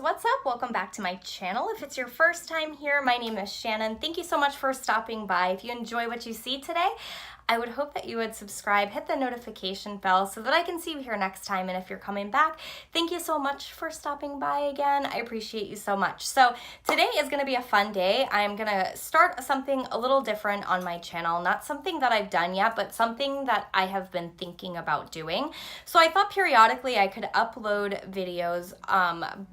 what's up? Welcome back to my channel. If it's your first time here, my name is Shannon. Thank you so much for stopping by. If you enjoy what you see today, I would hope that you would subscribe, hit the notification bell so that I can see you here next time. And if you're coming back, thank you so much for stopping by again. I appreciate you so much. So today is going to be a fun day. I'm going to start something a little different on my channel. Not something that I've done yet, but something that I have been thinking about doing. So I thought periodically I could upload videos,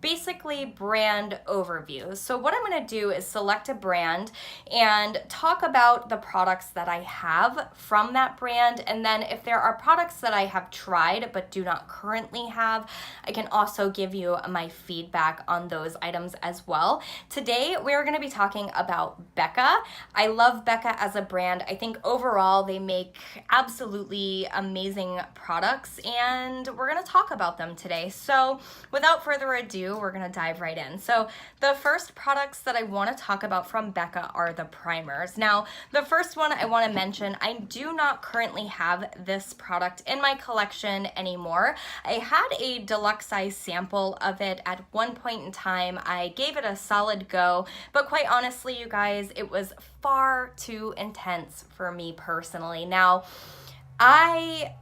basically brand overviews. So what I'm going to do is select a brand and talk about the products that I have from that brand, and then if there are products that I have tried but do not currently have, I can also give you my feedback on those items as well. Today we're going to be talking about Becca. I love Becca as a brand. I think overall they make absolutely amazing products, and we're going to talk about them today. So without further ado, we're going to dive right in. So the first products that I want to talk about from Becca are the primers. Now, the first one I want to mention, I do not currently have this product in my collection anymore. I had a deluxe size sample of it at one point in time. I gave it a solid go, but quite honestly, you guys, it was far too intense for me personally. Now, I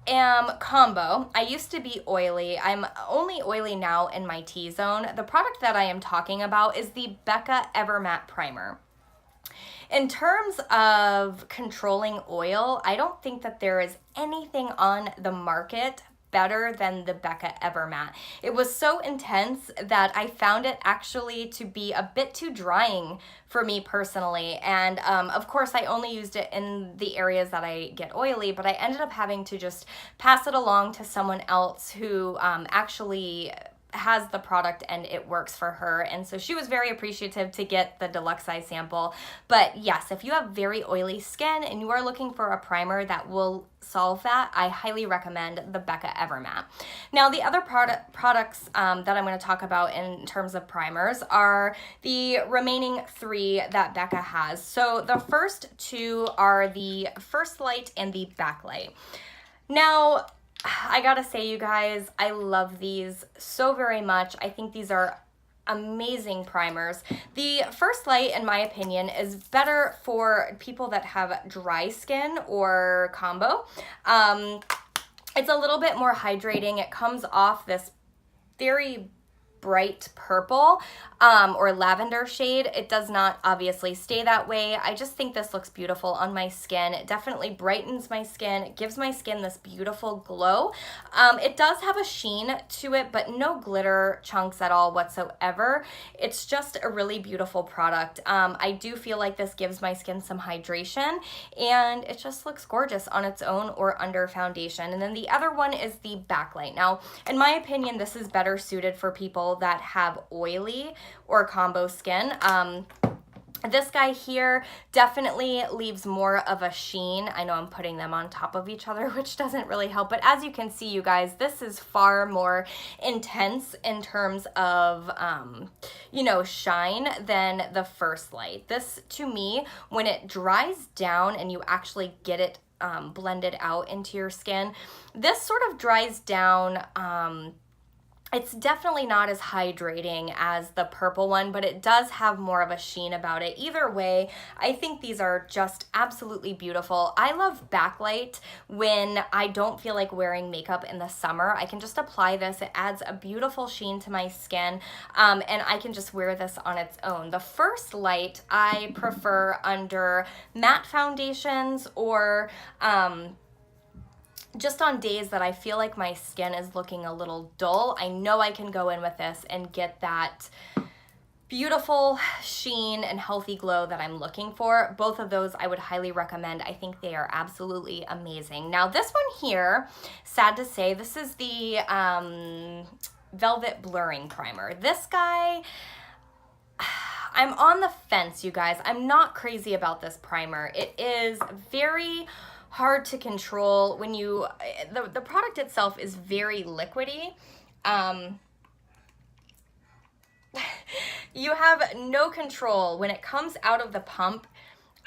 am combo. I used to be oily. I'm only oily now in my T-zone. The product that I am talking about is the Becca Ever Matte Primer. In terms of controlling oil, I don't think that there is anything on the market better than the Becca Ever Matte. It was so intense that I found it actually to be a bit too drying for me personally. And of course, I only used it in the areas that I get oily, but I ended up having to just pass it along to someone else who actually has the product and it works for her, and so she was very appreciative to get the deluxe size sample. But yes, if you have very oily skin and you are looking for a primer that will solve that, I highly recommend the Becca Ever Matte. Now, the other products that I'm going to talk about in terms of primers are the remaining three that Becca has. So the first two are the First Light and the Backlight. Now, I gotta say, you guys, I love these so very much. I think these are amazing primers. The First Light, in my opinion, is better for people that have dry skin or combo. It's a little bit more hydrating. It comes off this very bright purple or lavender shade. It does not obviously stay that way. I just think this looks beautiful on my skin. It definitely brightens my skin. It gives my skin this beautiful glow. It does have a sheen to it, but no glitter chunks at all whatsoever. It's just a really beautiful product. I do feel like this gives my skin some hydration, and it just looks gorgeous on its own or under foundation. And then the other one is the Backlight. Now, in my opinion, this is better suited for people that have oily or combo skin. This guy here definitely leaves more of a sheen. I know I'm putting them on top of each other, which doesn't really help, but as you can see, you guys, this is far more intense in terms of, you know, shine than the First Light. This, to me, when it dries down and you actually get it blended out into your skin, this sort of dries down. It's definitely not as hydrating as the purple one, but it does have more of a sheen about it. Either way, I think these are just absolutely beautiful. I love Backlight when I don't feel like wearing makeup in the summer. I can just apply this. It adds a beautiful sheen to my skin, and I can just wear this on its own. The First Light I prefer under matte foundations or just on days that I feel like my skin is looking a little dull. I know I can go in with this and get that beautiful sheen and healthy glow that I'm looking for. Both of those I would highly recommend. I think they are absolutely amazing. Now, this one here, sad to say, this is the Velvet Blurring Primer. This guy, I'm on the fence, you guys. I'm not crazy about this primer. It is very hard to control when you, the product itself is very liquidy. You have no control when it comes out of the pump.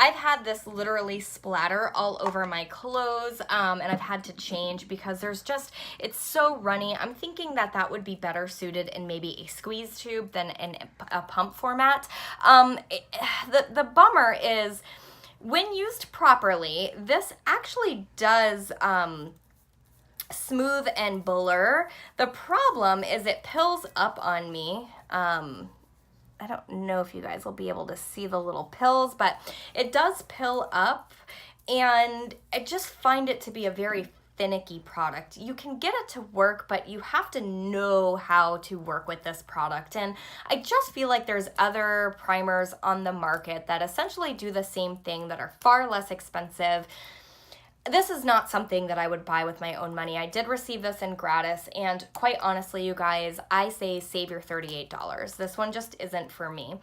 I've had this literally splatter all over my clothes, and I've had to change because it's so runny. I'm thinking that that would be better suited in maybe a squeeze tube than in a pump format. The bummer is, when used properly, this actually does smooth and blur. The problem is it pills up on me. I don't know if you guys will be able to see the little pills, but it does pill up, and I just find it to be a very finicky product. You can get it to work, but you have to know how to work with this product. And I just feel like there's other primers on the market that essentially do the same thing, that are far less expensive. This is not something that I would buy with my own money. I did receive this in gratis, and quite honestly, you guys, I say save your $38. This one just isn't for me.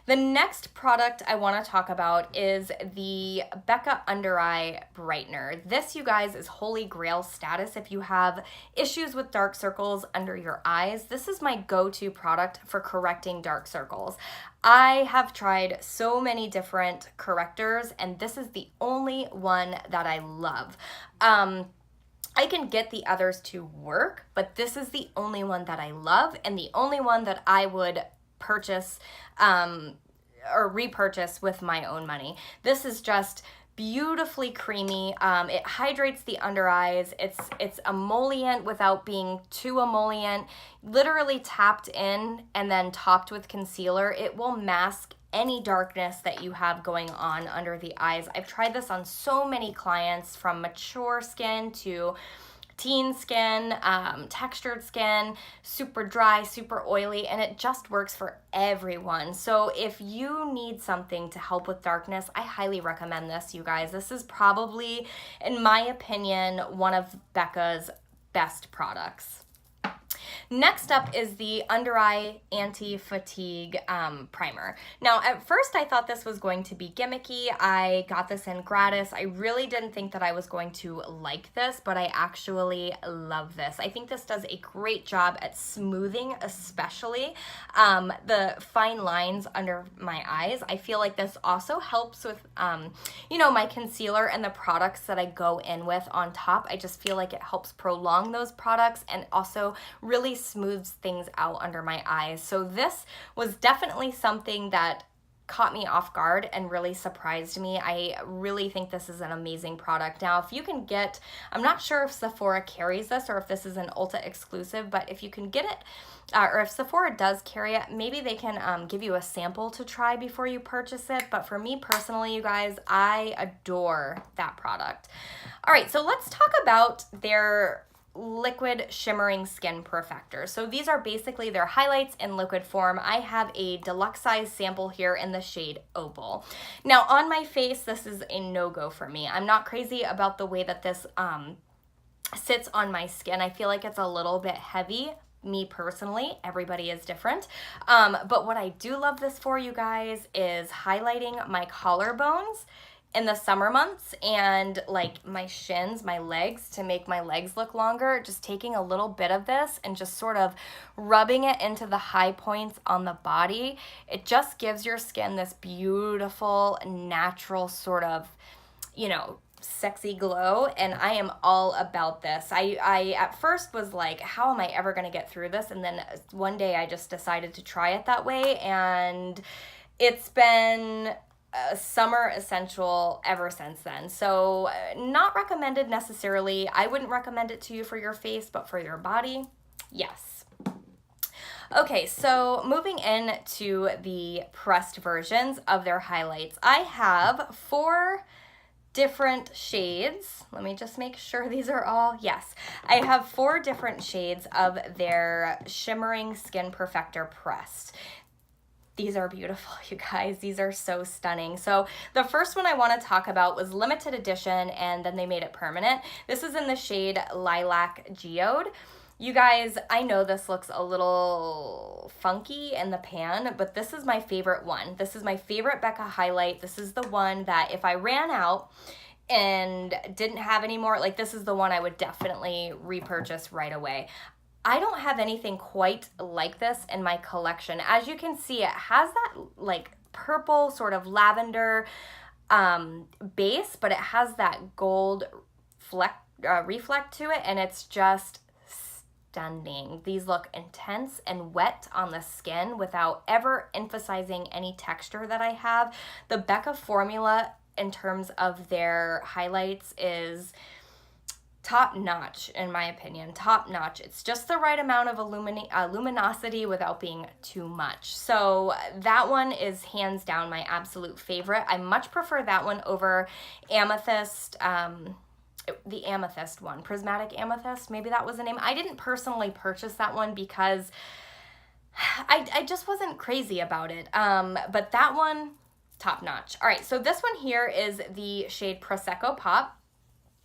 The next product I want to talk about is the Becca Under Eye Brightener. This, you guys, is holy grail status if you have issues with dark circles under your eyes. This is my go-to product for correcting dark circles. I have tried so many different correctors, and this is the only one that I love. I can get the others to work, but this is the only one that I love, and the only one that I would purchase or repurchase with my own money. This is just beautifully creamy. It hydrates the under eyes. It's emollient without being too emollient. Literally tapped in and then topped with concealer. It will mask any darkness that you have going on under the eyes. I've tried this on so many clients, from mature skin to teen skin, textured skin, super dry, super oily, and it just works for everyone. So if you need something to help with darkness, I highly recommend this, you guys. This is probably, in my opinion, one of Becca's best products. Next up is the Under Eye Anti-Fatigue Primer. Now, at first I thought this was going to be gimmicky. I got this in gratis. I really didn't think that I was going to like this, but I actually love this. I think this does a great job at smoothing, especially the fine lines under my eyes. I feel like this also helps with, my concealer and the products that I go in with on top. I just feel like it helps prolong those products and also really smooths things out under my eyes. So this was definitely something that caught me off guard and really surprised me. I really think this is an amazing product. Now, if you can get, I'm not sure if Sephora carries this or if this is an Ulta exclusive, but if you can get it, or if Sephora does carry it, maybe they can give you a sample to try before you purchase it. But for me personally, you guys, I adore that product. All right, so let's talk about their liquid shimmering skin perfector. So these are basically their highlights in liquid form. I have a deluxe size sample here in the shade Opal. Now on my face, this is a no-go for me. I'm not crazy about the way that this sits on my skin. I feel like it's a little bit heavy. Me personally, everybody is different. But what I do love this for, you guys, is highlighting my collarbones in the summer months and like my shins, my legs, to make my legs look longer. Just taking a little bit of this and just sort of rubbing it into the high points on the body. It just gives your skin this beautiful, natural sort of, sexy glow, and I am all about this. I at first was like, how am I ever going to get through this? And then one day I just decided to try it that way, and it's been a summer essential ever since then. So not recommended necessarily. I wouldn't recommend it to you for your face, but for your body, yes. Okay, so moving into the pressed versions of their highlights. I have 4 different shades. Let me just make sure these are all, yes. I have 4 different shades of their Shimmering Skin Perfector Pressed. These are beautiful, you guys. These are so stunning. So the first one I want to talk about was limited edition, and then they made it permanent. This is in the shade Lilac Geode. You guys, I know this looks a little funky in the pan, but this is my favorite one. This is my favorite Becca highlight. This is the one that if I ran out and didn't have any more, like, this is the one I would definitely repurchase right away. I don't have anything quite like this in my collection. As you can see, it has that like purple sort of lavender. base, but it has that gold reflect to it, and it's just stunning. These look intense and wet on the skin without ever emphasizing any texture that I have. The Becca formula in terms of their highlights is top notch, in my opinion, top notch. It's just the right amount of luminosity without being too much. So that one is hands down my absolute favorite. I much prefer that one over Amethyst, the Amethyst one, Prismatic Amethyst, maybe that was the name. I didn't personally purchase that one because I just wasn't crazy about it. But that one, top notch. All right, so this one here is the shade Prosecco Pop.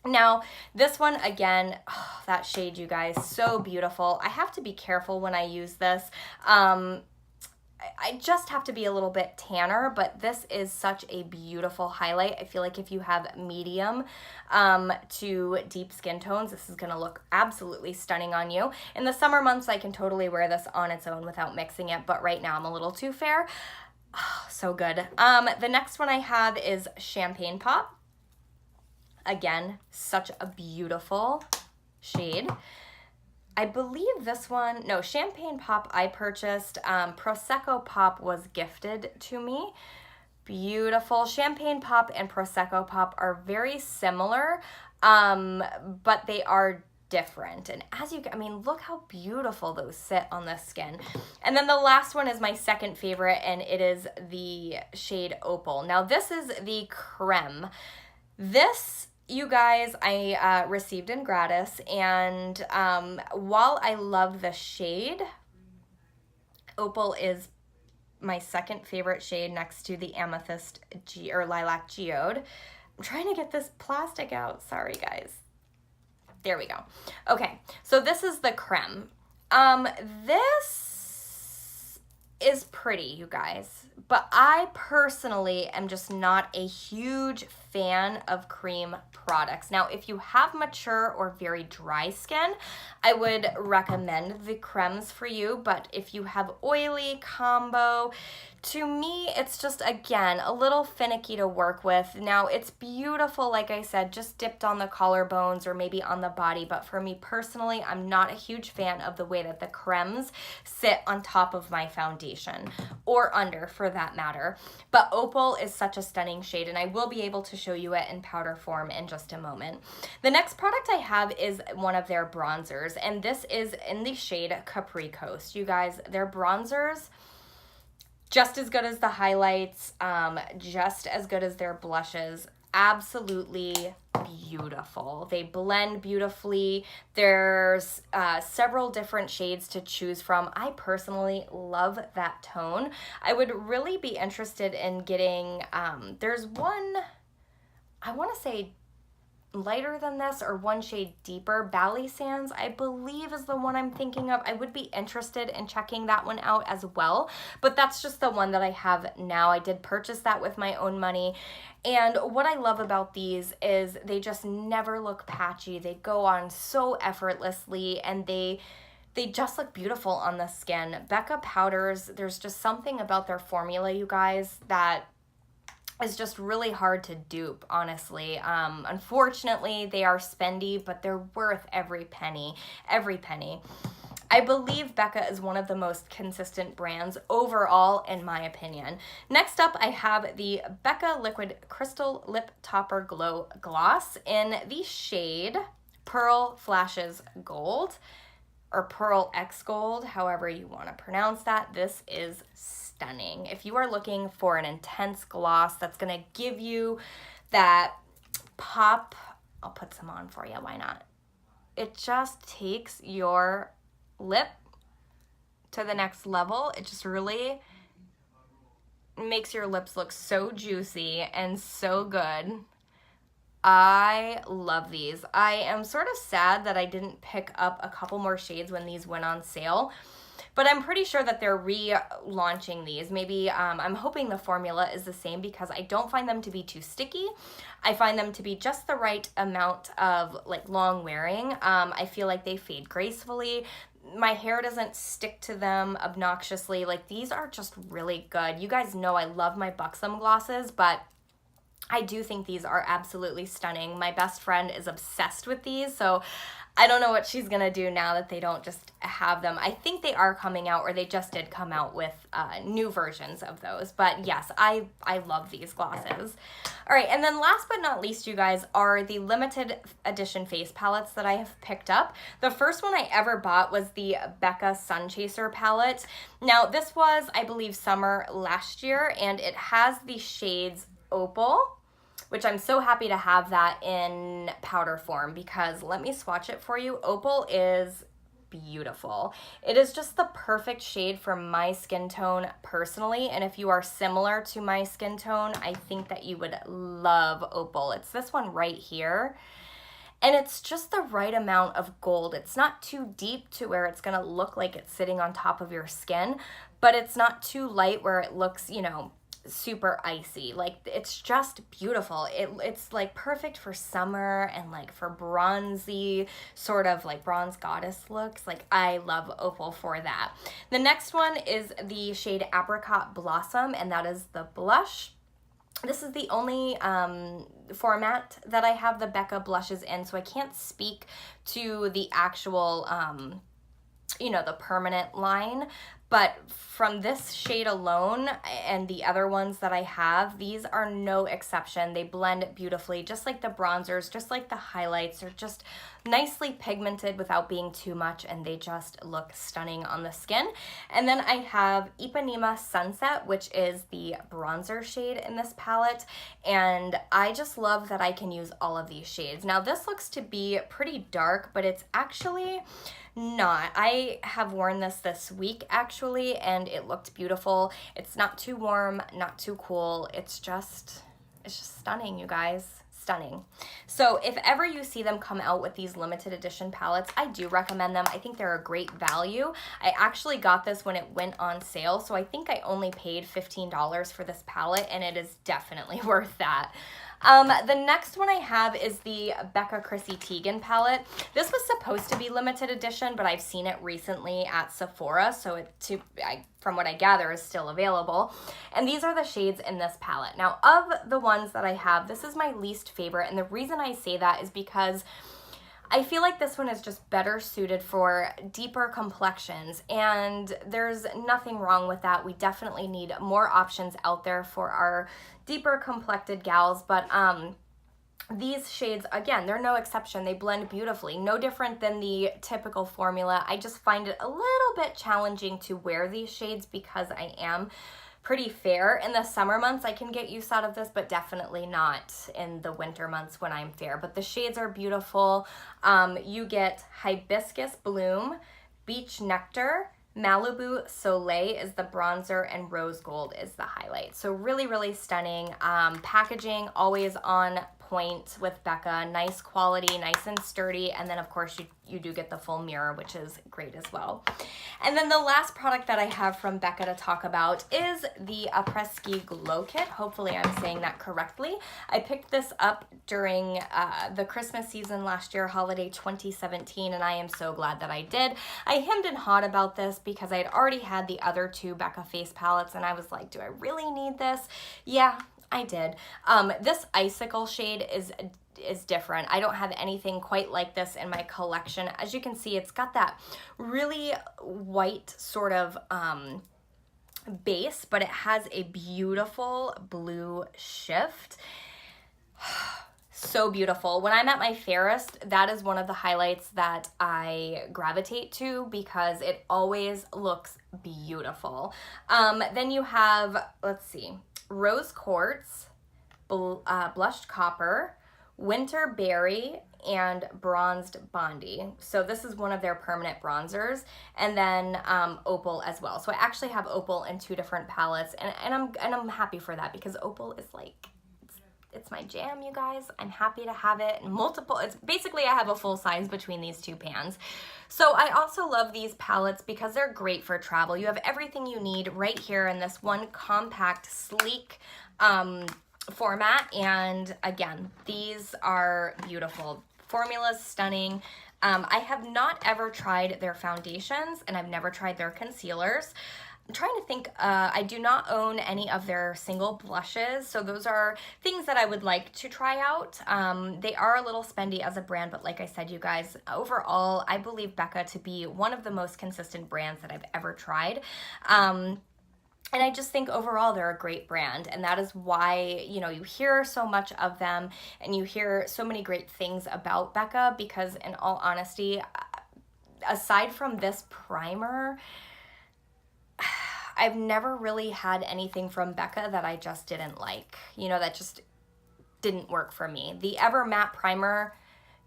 Now, this one, again, oh, that shade, you guys, so beautiful. I have to be careful when I use this. I just have to be a little bit tanner, but this is such a beautiful highlight. I feel like if you have medium to deep skin tones, this is going to look absolutely stunning on you. In the summer months, I can totally wear this on its own without mixing it, but right now I'm a little too fair. Oh, so good. The next one I have is Champagne Pop. Again, such a beautiful shade. I believe this one, no, Champagne Pop I purchased. Prosecco Pop was gifted to me. Beautiful. Champagne Pop and Prosecco Pop are very similar, but they are different. And as you, I mean, look how beautiful those sit on the skin. And then the last one is my second favorite, and it is the shade Opal. Now, this is the creme. This, you guys, I received in gratis, and while I love the shade, Opal is my second favorite shade next to the Amethyst or Lilac Geode. I'm trying to get this plastic out. Sorry, guys. There we go. Okay, so this is the creme. This is pretty, you guys, but I personally am just not a huge fan of cream products. Now, if you have mature or very dry skin, I would recommend the cremes for you, but if you have oily combo, to me, it's just, again, a little finicky to work with. Now, it's beautiful, like I said, just dipped on the collarbones or maybe on the body, but for me personally, I'm not a huge fan of the way that the cremes sit on top of my foundation, or under for that matter. But Opal is such a stunning shade, and I will be able to show you it in powder form in just a moment. The next product I have is one of their bronzers, and this is in the shade Capri Coast. You guys, their bronzers, just as good as the highlights, just as good as their blushes. Absolutely beautiful. They blend beautifully. There's several different shades to choose from. I personally love that tone. I would really be interested in getting, there's one, I want to say lighter than this or one shade deeper. Bali Sands, I believe, is the one I'm thinking of. I would be interested in checking that one out as well, but that's just the one that I have now. I did purchase that with my own money, and what I love about these is they just never look patchy. They go on so effortlessly, and they just look beautiful on the skin. Becca powders, there's just something about their formula, you guys, that is just really hard to dupe, honestly. Unfortunately, they are spendy, but they're worth every penny, every penny. I believe Becca is one of the most consistent brands overall, in my opinion. Next up, I have the Becca Liquid Crystal Lip Topper Glow Gloss in the shade Pearl Flashes Gold, or Pearl X Gold, however you want to pronounce that. This is stunning. If you are looking for an intense gloss that's going to give you that pop, I'll put some on for you, why not? It just takes your lip to the next level. It just really makes your lips look so juicy and so good. I love these. I am sort of sad that I didn't pick up a couple more shades when these went on sale, but I'm pretty sure that they're relaunching these. Maybe I'm hoping the formula is the same, because I don't find them to be too sticky. I find them to be just the right amount of like long wearing. I feel like they fade gracefully. My hair doesn't stick to them obnoxiously. Like, these are just really good. You guys know I love my Buxom glosses, but I do think these are absolutely stunning. My best friend is obsessed with these, so I don't know what she's gonna do now that they don't just have them. I think they are coming out, or they just did come out with new versions of those. But yes, I love these glosses. All right, and then last but not least, you guys, are the limited edition face palettes that I have picked up. The first one I ever bought was the Becca Sun Chaser palette. Now, this was, I believe, summer last year, and it has the shades Opal, which I'm so happy to have that in powder form, because let me swatch it for you. Opal is beautiful. It is just the perfect shade for my skin tone personally, and if you are similar to my skin tone, I think that you would love Opal. It's this one right here. And it's just the right amount of gold. It's not too deep to where it's gonna look like it's sitting on top of your skin, but it's not too light where it looks, you know, super icy. Like, it's just beautiful. It's like perfect for summer and like for bronzy, sort of like bronze goddess looks. Like, I love Opal for that. The next one is the shade Apricot Blossom, and that is the blush. This is the only format that I have the Becca blushes in, so I can't speak to the actual you know, the permanent line, but from this shade alone and the other ones that I have, these are no exception. They blend beautifully, just like the bronzers, just like the highlights. They're just nicely pigmented without being too much, and they just look stunning on the skin. And then I have Ipanema Sunset, which is the bronzer shade in this palette, and I just love that I can use all of these shades. Now, this looks to be pretty dark, but it's actually not. I have worn this week actually, and it looked beautiful. It's not too warm, not too cool. It's just stunning, you guys. Stunning. So if ever you see them come out with these limited edition palettes, I do recommend them. I think they're a great value. I actually got this when it went on sale, so I think I only paid $15 for this palette, and it is definitely worth that. The next one I have is the Becca Chrissy Teigen palette. This was supposed to be limited edition, but I've seen it recently at Sephora, so from what I gather, is still available. And these are the shades in this palette. Now, of the ones that I have, this is my least favorite, and the reason I say that is because I feel like this one is just better suited for deeper complexions, and there's nothing wrong with that. We definitely need more options out there for our deeper complected gals, but these shades, again, they're no exception. They blend beautifully, no different than the typical formula. I just find it a little bit challenging to wear these shades because I am pretty fair. In the summer months, I can get use out of this, but definitely not in the winter months when I'm fair. But the shades are beautiful. You get Hibiscus Bloom, Beach Nectar, Malibu Soleil is the bronzer, and Rose Gold is the highlight. So really, really stunning. Packaging always on point with Becca. Nice quality, nice and sturdy. And then of course you do get the full mirror, which is great as well. And then the last product that I have from Becca to talk about is the Après Ski Glow Kit. Hopefully I'm saying that correctly. I picked this up during the Christmas season last year, holiday 2017, and I am so glad that I did. I hemmed and hawed about this because I had already had the other two Becca face palettes, and I was like, do I really need this? Yeah, I did. This icicle shade is different. I don't have anything quite like this in my collection. As you can see, it's got that really white sort of base, but it has a beautiful blue shift. So beautiful. When I'm at my fairest, that is one of the highlights that I gravitate to because it always looks beautiful. Then you have, let's see, Rose Quartz, Blushed Copper, Winter Berry, and Bronzed Bondi. So this is one of their permanent bronzers, and then Opal as well. So I actually have Opal in two different palettes, and I'm happy for that because Opal is like, it's my jam, you guys. I'm happy to have it in multiple. It's basically, I have a full size between these two pans. So I also love these palettes because they're great for travel. You have everything you need right here in this one compact, sleek format. And again, these are beautiful. Formula's stunning. I have not ever tried their foundations, and I've never tried their concealers. I'm trying to think, I do not own any of their single blushes, so those are things that I would like to try out. They are a little spendy as a brand, but like I said, you guys, overall, I believe Becca to be one of the most consistent brands that I've ever tried. And I just think overall they're a great brand, and that is why, you know, you hear so much of them and you hear so many great things about Becca, because in all honesty, aside from this primer, I've never really had anything from Becca that I just didn't like, you know, that just didn't work for me. The Ever Matte Primer,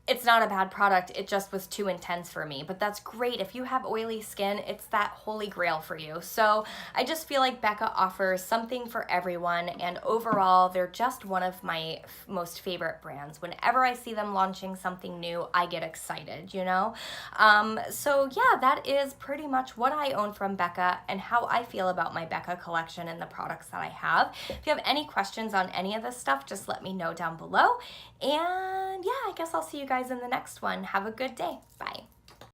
it's not a bad product, it just was too intense for me, but that's great. If you have oily skin, it's that holy grail for you. So I just feel like Becca offers something for everyone, and overall, they're just one of my most favorite brands. Whenever I see them launching something new, I get excited, you know? So yeah, that is pretty much what I own from Becca and how I feel about my Becca collection and the products that I have. If you have any questions on any of this stuff, just let me know down below. And yeah, I guess I'll see you guys in the next one. Have a good day. Bye.